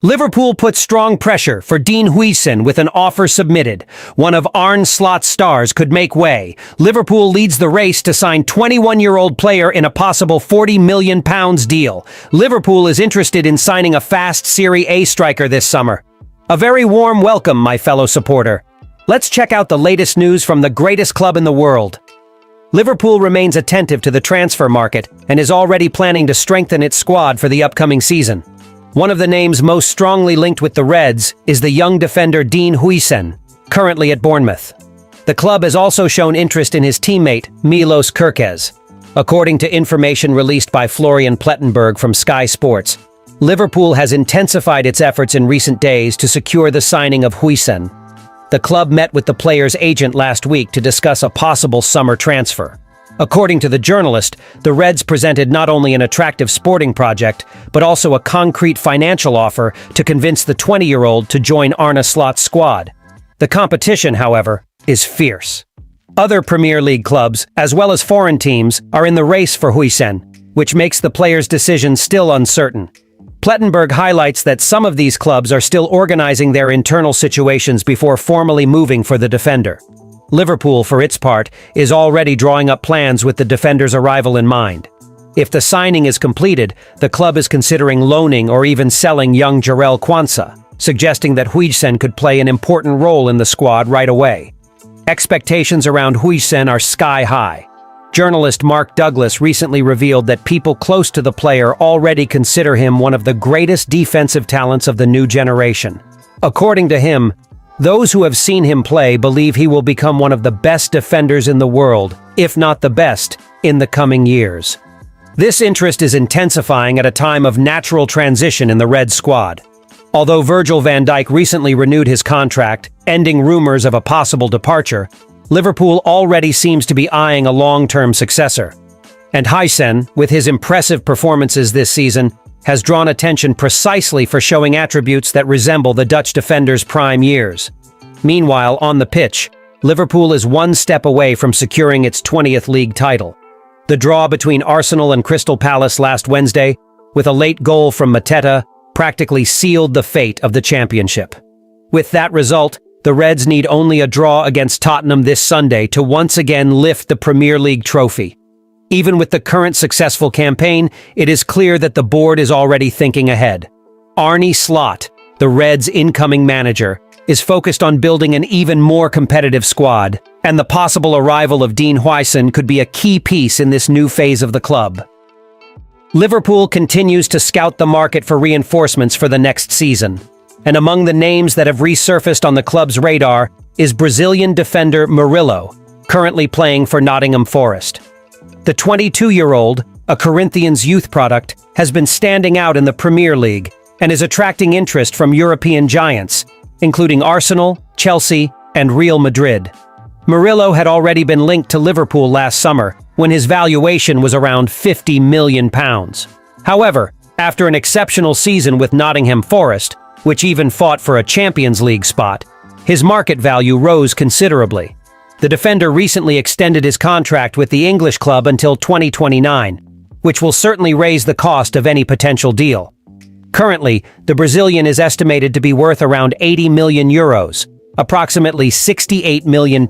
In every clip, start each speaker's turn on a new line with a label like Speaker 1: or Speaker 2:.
Speaker 1: Liverpool put strong pressure for Dean Huijsen with an offer submitted. One of Arne Slot's stars could make way. Liverpool leads the race to sign 21-year-old player in a possible £40 million deal. Liverpool is interested in signing a fast Serie A striker this summer. A very warm welcome, my fellow supporter. Let's check out the latest news from the greatest club in the world. Liverpool remains attentive to the transfer market and is already planning to strengthen its squad for the upcoming season. One of the names most strongly linked with the Reds is the young defender Dean Huijsen, currently at Bournemouth. The club has also shown interest in his teammate, Milos Kerkez. According to information released by Florian Plettenberg from Sky Sports, Liverpool has intensified its efforts in recent days to secure the signing of Huijsen. The club met with the player's agent last week to discuss a possible summer transfer. According to the journalist, the Reds presented not only an attractive sporting project, but also a concrete financial offer to convince the 20-year-old to join Arne Slot's squad. The competition, however, is fierce. Other Premier League clubs, as well as foreign teams, are in the race for Huijsen, which makes the player's decision still uncertain. Plettenberg highlights that some of these clubs are still organizing their internal situations before formally moving for the defender. Liverpool, for its part, is already drawing up plans with the defender's arrival in mind. If the signing is completed, the club is considering loaning or even selling young Jarell Quansah, suggesting that Huijsen could play an important role in the squad right away. Expectations around Huijsen are sky high. Journalist Mark Douglas recently revealed that people close to the player already consider him one of the greatest defensive talents of the new generation. According to him, those who have seen him play believe he will become one of the best defenders in the world, if not the best, in the coming years. This interest is intensifying at a time of natural transition in the Red squad. Although Virgil van Dijk recently renewed his contract, ending rumors of a possible departure, Liverpool already seems to be eyeing a long-term successor. And Huijsen, with his impressive performances this season, has drawn attention precisely for showing attributes that resemble the Dutch defender's prime years. Meanwhile, on the pitch, Liverpool is one step away from securing its 20th league title. The draw between Arsenal and Crystal Palace last Wednesday, with a late goal from Mateta, practically sealed the fate of the championship. With that result, the Reds need only a draw against Tottenham this Sunday to once again lift the Premier League trophy. Even with the current successful campaign, it is clear that the board is already thinking ahead. Arne Slot, the Reds' incoming manager, is focused on building an even more competitive squad, and the possible arrival of Dean Huijsen could be a key piece in this new phase of the club. Liverpool continues to scout the market for reinforcements for the next season, and among the names that have resurfaced on the club's radar is Brazilian defender Murillo, currently playing for Nottingham Forest. The 22-year-old, a Corinthians youth product, has been standing out in the Premier League and is attracting interest from European giants, including Arsenal, Chelsea, and Real Madrid. Murillo had already been linked to Liverpool last summer, when his valuation was around £50 million. However, after an exceptional season with Nottingham Forest, which even fought for a Champions League spot, his market value rose considerably. The defender recently extended his contract with the English club until 2029, which will certainly raise the cost of any potential deal. Currently, the Brazilian is estimated to be worth around €80 million, approximately £68 million.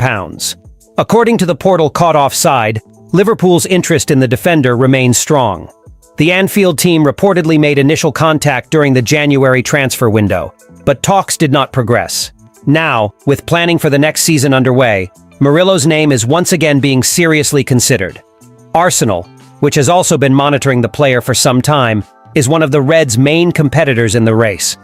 Speaker 1: According to the portal Caught Offside, Liverpool's interest in the defender remains strong. The Anfield team reportedly made initial contact during the January transfer window, but talks did not progress. Now, with planning for the next season underway, Murillo's name is once again being seriously considered. Arsenal, which has also been monitoring the player for some time, is one of the Reds' main competitors in the race.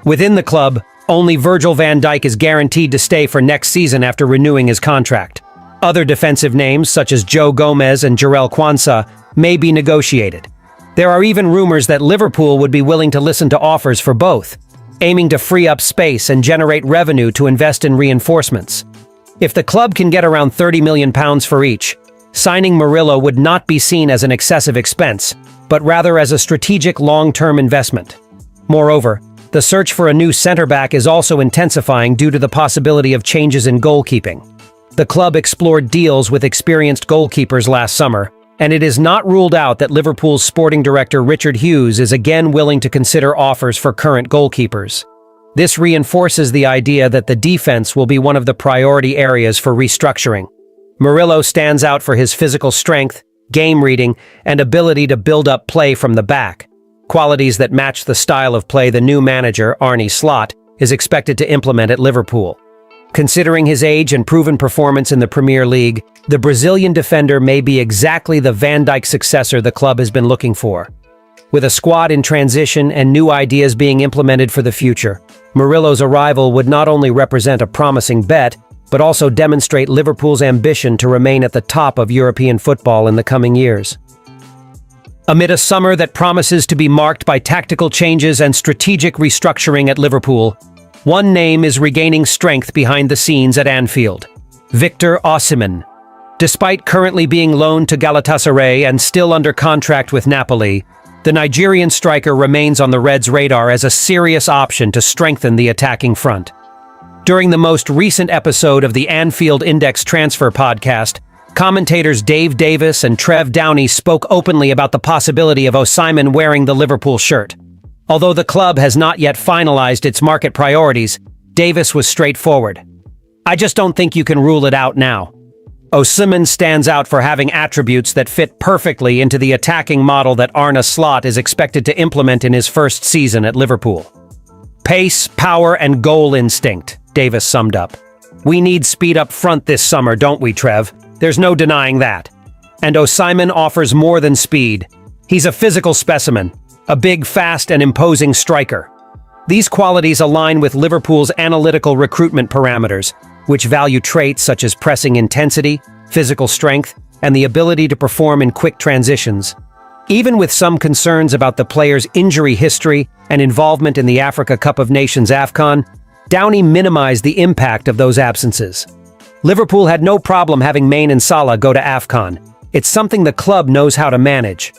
Speaker 1: Within the club, only Virgil van Dijk is guaranteed to stay for next season after renewing his contract. Other defensive names, such as Joe Gomez and Jarell Quansah, may be negotiated. There are even rumors that Liverpool would be willing to listen to offers for both, aiming to free up space and generate revenue to invest in reinforcements. If the club can get around £30 million for each, signing Murillo would not be seen as an excessive expense, but rather as a strategic long-term investment. Moreover, the search for a new centre-back is also intensifying due to the possibility of changes in goalkeeping. The club explored deals with experienced goalkeepers last summer, And it is not ruled out that Liverpool's sporting director Richard Hughes is again willing to consider offers for current goalkeepers. This reinforces the idea that the defense will be one of the priority areas for restructuring. Murillo stands out for his physical strength, game reading, and ability to build up play from the back, qualities that match the style of play the new manager, Arne Slot, is expected to implement at Liverpool. Considering his age and proven performance in the Premier League, the Brazilian defender may be exactly the Van Dijk successor the club has been looking for. With a squad in transition and new ideas being implemented for the future, Murillo's arrival would not only represent a promising bet, but also demonstrate Liverpool's ambition to remain at the top of European football in the coming years. Amid a summer that promises to be marked by tactical changes and strategic restructuring at Liverpool, one name is regaining strength behind the scenes at Anfield: Victor Osimhen. Despite currently being loaned to Galatasaray and still under contract with Napoli, the Nigerian striker remains on the Reds' radar as a serious option to strengthen the attacking front. During the most recent episode of the Anfield Index Transfer podcast, commentators Dave Davis and Trev Downey spoke openly about the possibility of Osimhen wearing the Liverpool shirt. Although the club has not yet finalized its market priorities, Davis was straightforward. "I just don't think you can rule it out now." Osimhen stands out for having attributes that fit perfectly into the attacking model that Arne Slot is expected to implement in his first season at Liverpool. "Pace, power, and goal instinct," Davis summed up. "We need speed up front this summer, don't we, Trev? There's no denying that. And Osimhen offers more than speed. He's a physical specimen, a big, fast, and imposing striker. These qualities align with Liverpool's analytical recruitment parameters, which value traits such as pressing intensity, physical strength, and the ability to perform in quick transitions. Even with some concerns about the player's injury history and involvement in the Africa Cup of Nations AFCON, Downey minimized the impact of those absences. Liverpool had no problem having Mane and Salah go to AFCON. It's something the club knows how to manage.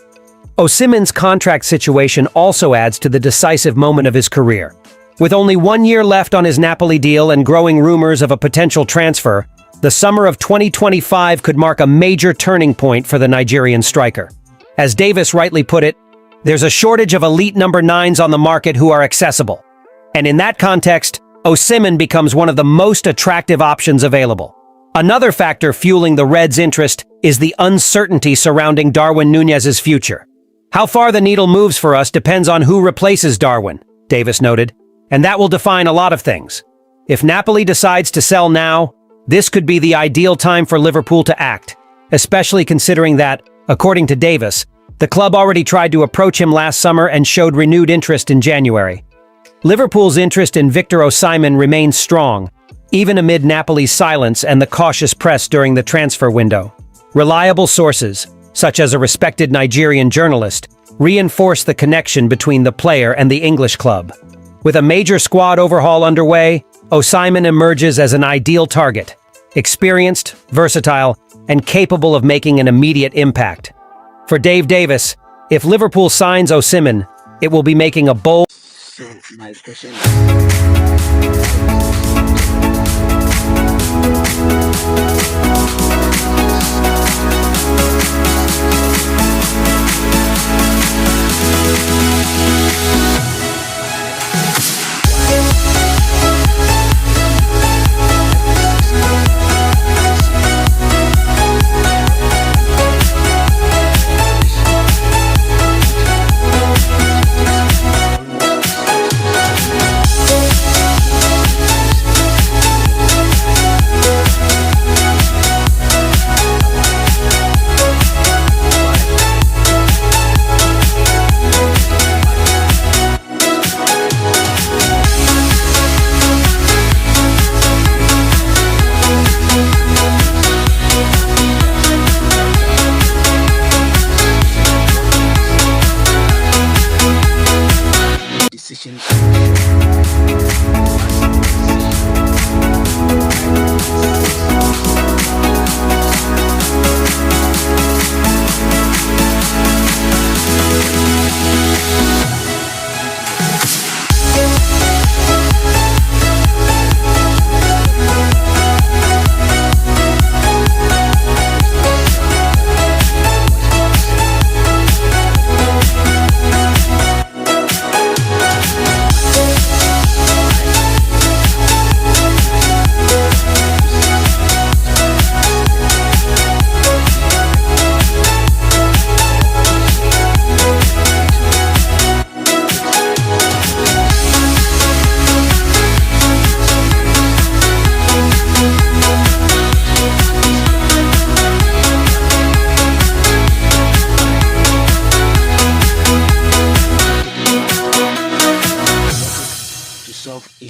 Speaker 1: Osimhen's contract situation also adds to the decisive moment of his career. With only 1 year left on his Napoli deal and growing rumors of a potential transfer, the summer of 2025 could mark a major turning point for the Nigerian striker. As Davis rightly put it, there's a shortage of elite number 9s on the market who are accessible. And in that context, Osimhen becomes one of the most attractive options available. Another factor fueling the Reds' interest is the uncertainty surrounding Darwin Núñez's future. "How far the needle moves for us depends on who replaces Darwin," Davis noted, "and that will define a lot of things. If Napoli decides to sell now, this could be the ideal time for Liverpool to act, especially considering that, according to Davis, the club already tried to approach him last summer and showed renewed interest in January. Liverpool's interest in Victor Osimhen remains strong, even amid Napoli's silence and the cautious press during the transfer window. Reliable sources, such as a respected Nigerian journalist, reinforce the connection between the player and the English club. With a major squad overhaul underway, Osimhen emerges as an ideal target, experienced, versatile, and capable of making an immediate impact. For Dave Davis, if Liverpool signs Osimhen, it will be making a bold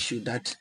Speaker 2: issue that